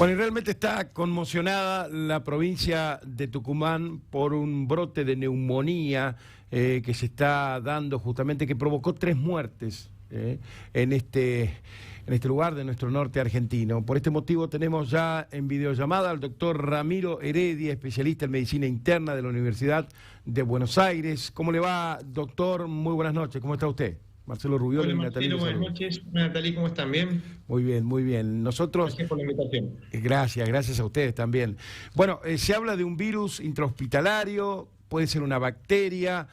Bueno, y realmente está conmocionada la provincia de Tucumán por un brote de neumonía que se está dando justamente, que provocó 3 muertes en este lugar de nuestro norte argentino. Por este motivo tenemos ya en videollamada al doctor Ramiro Heredia, especialista en medicina interna de la Universidad de Buenos Aires. ¿Cómo le va, doctor? Muy buenas noches. ¿Cómo está usted? Marcelo Rubiolo Hola y Natalí. Marcelo, buenas noches. Natalí, ¿cómo están? ¿Bien? Muy bien, muy bien. Nosotros... Gracias por la invitación. Gracias a ustedes también. Bueno, se habla de un virus intrahospitalario, puede ser una bacteria.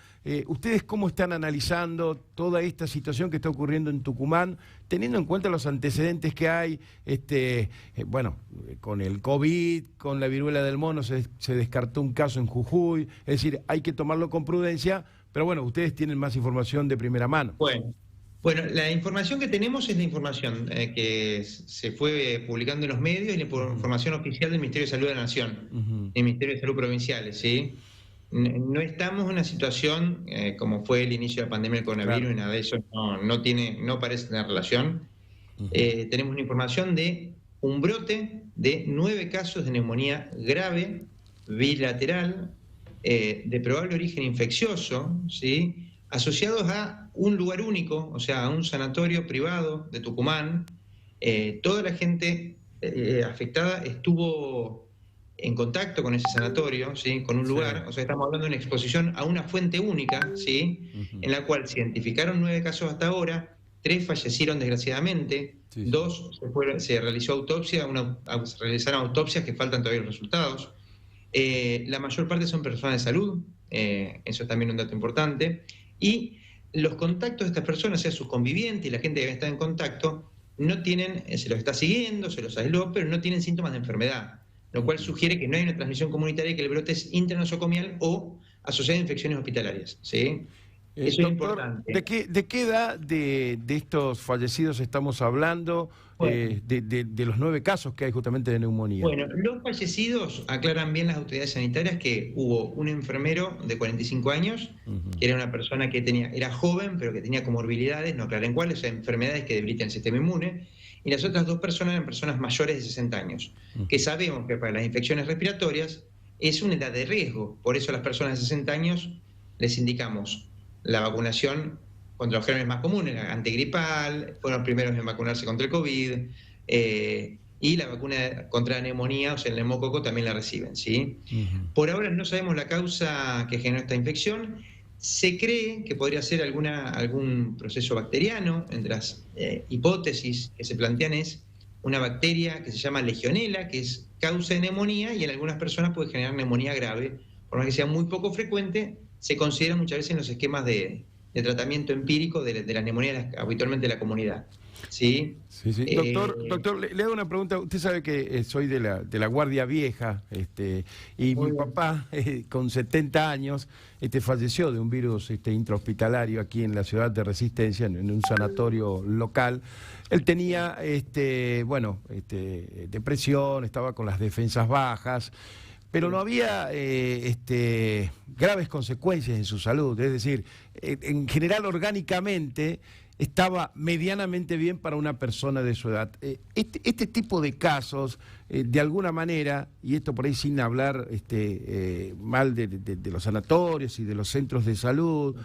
¿Ustedes cómo están analizando toda esta situación que está ocurriendo en Tucumán, teniendo en cuenta los antecedentes que hay, bueno, con el COVID, con la viruela del mono, se descartó un caso en Jujuy, es decir, hay que tomarlo con prudencia, pero bueno, ustedes tienen más información de primera mano. Bueno, la información que tenemos es la información que se fue publicando en los medios y la información oficial del Ministerio de Salud de la Nación, el Ministerio de Salud provinciales, ¿sí? No estamos en una situación como fue el inicio de la pandemia del coronavirus, claro. Y nada de eso no parece tener relación. Tenemos una información de un brote de 9 casos de neumonía grave, bilateral, de probable origen infeccioso, ¿sí? Asociados a un lugar único, o sea, a un sanatorio privado de Tucumán. Toda la gente afectada estuvo en contacto con ese sanatorio, ¿sí? Con un lugar, o sea, estamos hablando de una exposición a una fuente única, ¿sí? En la cual se identificaron 9 casos hasta ahora, 3 fallecieron desgraciadamente, 2 se realizó autopsia, se realizaron autopsias que faltan todavía los resultados. La mayor parte son personas de salud, eso es también un dato importante, y los contactos de estas personas, o sea, sus convivientes y la gente que está en contacto, no tienen, se los está siguiendo, se los aisló, pero no tienen síntomas de enfermedad, lo cual sugiere que no hay una transmisión comunitaria y que el brote es intranosocomial o asociado a infecciones hospitalarias, ¿sí? Eso Doctor, es importante. ¿de qué edad de estos fallecidos estamos hablando? Bueno, de los 9 casos que hay justamente de neumonía. Bueno, los fallecidos aclaran bien las autoridades sanitarias que hubo un enfermero de 45 años, que era una persona que era joven, pero que tenía comorbilidades, no aclaran cuáles, o sea, enfermedades que debilitan el sistema inmune, y las otras 2 personas eran personas mayores de 60 años, que sabemos que para las infecciones respiratorias es una edad de riesgo, por eso a las personas de 60 años les indicamos la vacunación contra los gérmenes más comunes, la antigripal, fueron los primeros en vacunarse contra el COVID, y la vacuna contra la neumonía, o sea, el neumococo también la reciben, ¿sí? Por ahora no sabemos la causa que generó esta infección. Se cree que podría ser algún proceso bacteriano. Entre las hipótesis que se plantean es una bacteria que se llama Legionella, que es causa de neumonía y en algunas personas puede generar neumonía grave. Por más que sea muy poco frecuente, se considera muchas veces en los esquemas de tratamiento empírico de las neumonías habitualmente de la comunidad. ¿Sí? Sí. Doctor, le hago una pregunta. Usted sabe que soy de la Guardia Vieja, y mi papá, con 70 años, falleció de un virus intrahospitalario aquí en la ciudad de Resistencia, en un sanatorio local. Él tenía, depresión, estaba con las defensas bajas, pero no había graves consecuencias en su salud. Es decir, en general, orgánicamente, estaba medianamente bien para una persona de su edad. Este tipo de casos, de alguna manera, y esto por ahí sin hablar mal de los sanatorios y de los centros de salud,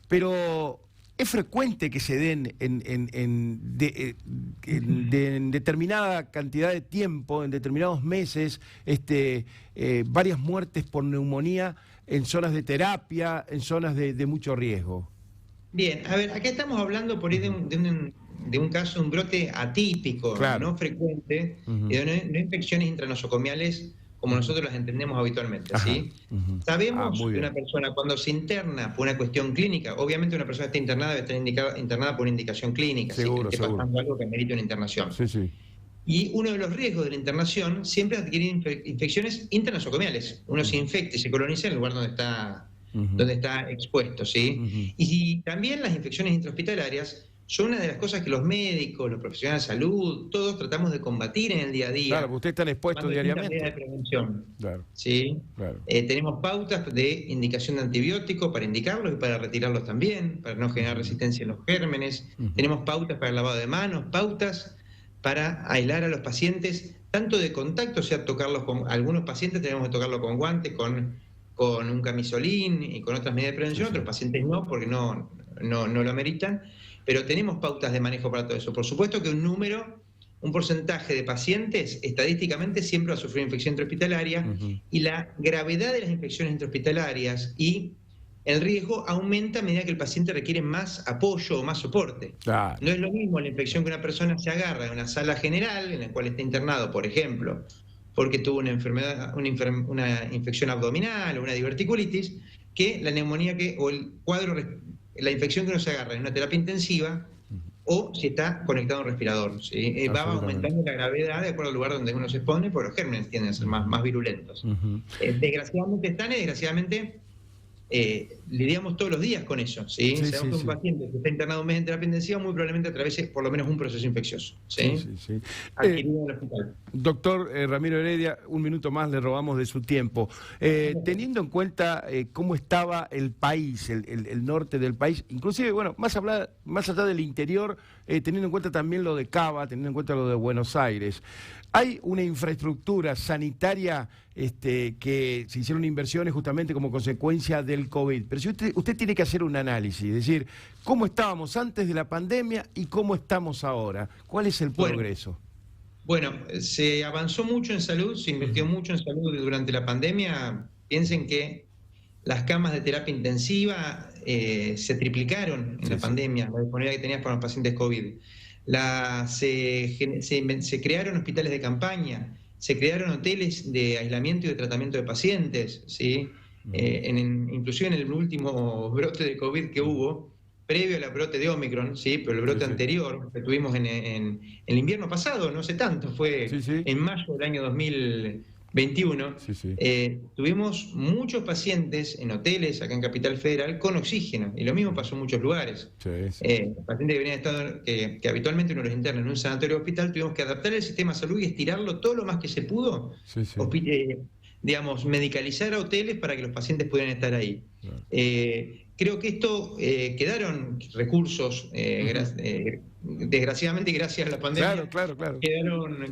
pero es frecuente que se den en determinada cantidad de tiempo, en determinados meses, varias muertes por neumonía en zonas de terapia, en zonas de mucho riesgo. Bien, a ver, acá estamos hablando por ahí de un caso, un brote atípico, claro, no frecuente, y de no infecciones intranosocomiales como nosotros las entendemos habitualmente, ¿sí? Sabemos que una persona cuando se interna por una cuestión clínica, obviamente una persona que está internada debe estar internada por una indicación clínica, seguro, ¿sí? Que esté pasando algo que merite una internación. Sí. Y uno de los riesgos de la internación siempre es adquirir infecciones intranosocomiales. Uno se infecta y se coloniza en el lugar donde está expuesto, ¿sí? Y también las infecciones intrahospitalarias son una de las cosas que los médicos, los profesionales de salud, todos tratamos de combatir en el día a día. Claro, porque ustedes están expuestos diariamente. De prevención, claro. ¿sí? Claro. Tenemos pautas de indicación de antibióticos para indicarlos y para retirarlos también, para no generar resistencia en los gérmenes. Tenemos pautas para el lavado de manos, pautas para aislar a los pacientes, tanto de contacto, o sea, tocarlos con algunos pacientes tenemos que tocarlo con guantes, con un camisolín y con otras medidas de prevención, otros pacientes no, porque no lo ameritan, pero tenemos pautas de manejo para todo eso. Por supuesto que un porcentaje de pacientes estadísticamente siempre va a sufrir infección intrahospitalaria, y la gravedad de las infecciones intrahospitalarias y el riesgo aumenta a medida que el paciente requiere más apoyo o más soporte. Claro. No es lo mismo la infección que una persona se agarra en una sala general en la cual está internado, por ejemplo, porque tuvo una enfermedad, una infección abdominal o una diverticulitis, que la neumonía o el cuadro, la infección que uno se agarra en una terapia intensiva, o si está conectado a un respirador. ¿Sí? Va aumentando la gravedad de acuerdo al lugar donde uno se expone, porque los gérmenes tienden a ser más virulentos. Desgraciadamente están y desgraciadamente lidiamos todos los días con eso. ¿Sí? Sabemos que un paciente que está internado un mes en terapia intensiva muy probablemente atraviese por lo menos un proceso infeccioso. ¿Sí? Adquirido en el hospital. Doctor Ramiro Heredia, un minuto más le robamos de su tiempo. Teniendo en cuenta cómo estaba el país, el norte del país, inclusive, bueno, más allá del interior, teniendo en cuenta también lo de Cava, teniendo en cuenta lo de Buenos Aires, hay una infraestructura sanitaria que se hicieron inversiones justamente como consecuencia del COVID. Pero si usted tiene que hacer un análisis, es decir, cómo estábamos antes de la pandemia y cómo estamos ahora, ¿cuál es el progreso? Bueno, se avanzó mucho en salud, se invirtió mucho en salud durante la pandemia. Piensen que las camas de terapia intensiva se triplicaron en la pandemia, la disponibilidad que tenías para los pacientes COVID. Se crearon hospitales de campaña, se crearon hoteles de aislamiento y de tratamiento de pacientes, ¿sí? Inclusive en el último brote de COVID que hubo, previo al brote de Omicron, ¿sí? Pero el brote anterior que tuvimos en el invierno pasado, no hace tanto, fue en mayo del año 2021, tuvimos muchos pacientes en hoteles acá en Capital Federal con oxígeno, y lo mismo pasó en muchos lugares. Pacientes que venían estado, que habitualmente uno los interna en un sanatorio o hospital, tuvimos que adaptar el sistema de salud y estirarlo todo lo más que se pudo, digamos, medicalizar a hoteles para que los pacientes pudieran estar ahí. Creo que esto quedaron recursos, desgraciadamente gracias a la pandemia,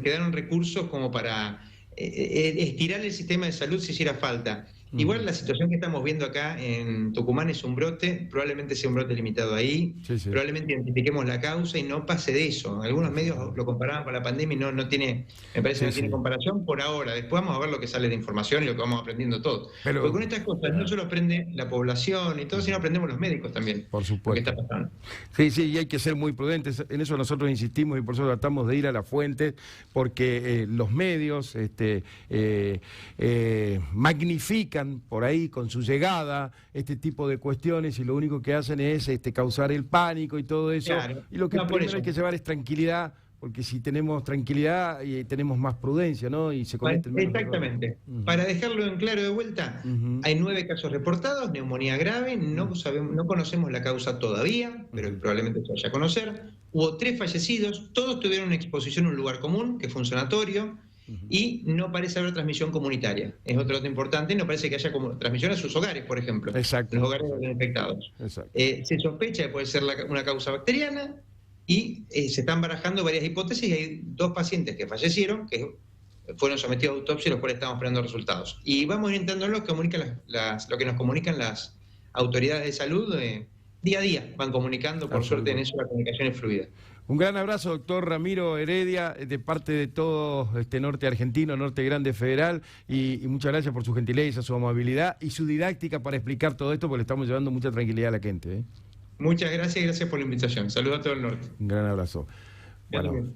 quedaron recursos como para estirar el sistema de salud si hiciera falta. Igual la situación que estamos viendo acá en Tucumán es un brote, probablemente sea un brote limitado ahí, probablemente identifiquemos la causa y no pase de eso. Algunos medios lo comparaban con la pandemia y no tiene, me parece que no tiene comparación por ahora. Después vamos a ver lo que sale de información y lo que vamos aprendiendo todos. Porque con estas cosas no solo aprende la población y todo, sino aprendemos los médicos también. Por supuesto. Lo que está pasando. Y hay que ser muy prudentes. En eso nosotros insistimos y por eso tratamos de ir a la fuente, porque los medios magnifican por ahí con su llegada este tipo de cuestiones y lo único que hacen es causar el pánico y todo eso. Y lo que primero hay que llevar es tranquilidad, porque si tenemos tranquilidad tenemos más prudencia, ¿no? Y se cometen menos errores. Para dejarlo en claro de vuelta, hay 9 casos reportados, neumonía grave, no conocemos la causa todavía, pero probablemente se vaya a conocer. Hubo 3 fallecidos, todos tuvieron una exposición en un lugar común, que fue un sanatorio. Y no parece haber transmisión comunitaria. Es otro dato importante, no parece que haya transmisión a sus hogares, por ejemplo. En los hogares de los infectados. Se sospecha que puede ser una causa bacteriana y se están barajando varias hipótesis y hay 2 pacientes que fallecieron, que fueron sometidos a autopsia y los cuales estamos esperando resultados. Y vamos orientando lo que nos comunican las autoridades de salud día a día. Van comunicando, por suerte en eso la comunicación es fluida. Un gran abrazo, doctor Ramiro Heredia, de parte de todo este norte argentino, norte grande federal, y muchas gracias por su gentileza, su amabilidad y su didáctica para explicar todo esto, porque le estamos llevando mucha tranquilidad a la gente. Muchas gracias y gracias por la invitación. Saludos a todo el norte. Un gran abrazo. Bueno,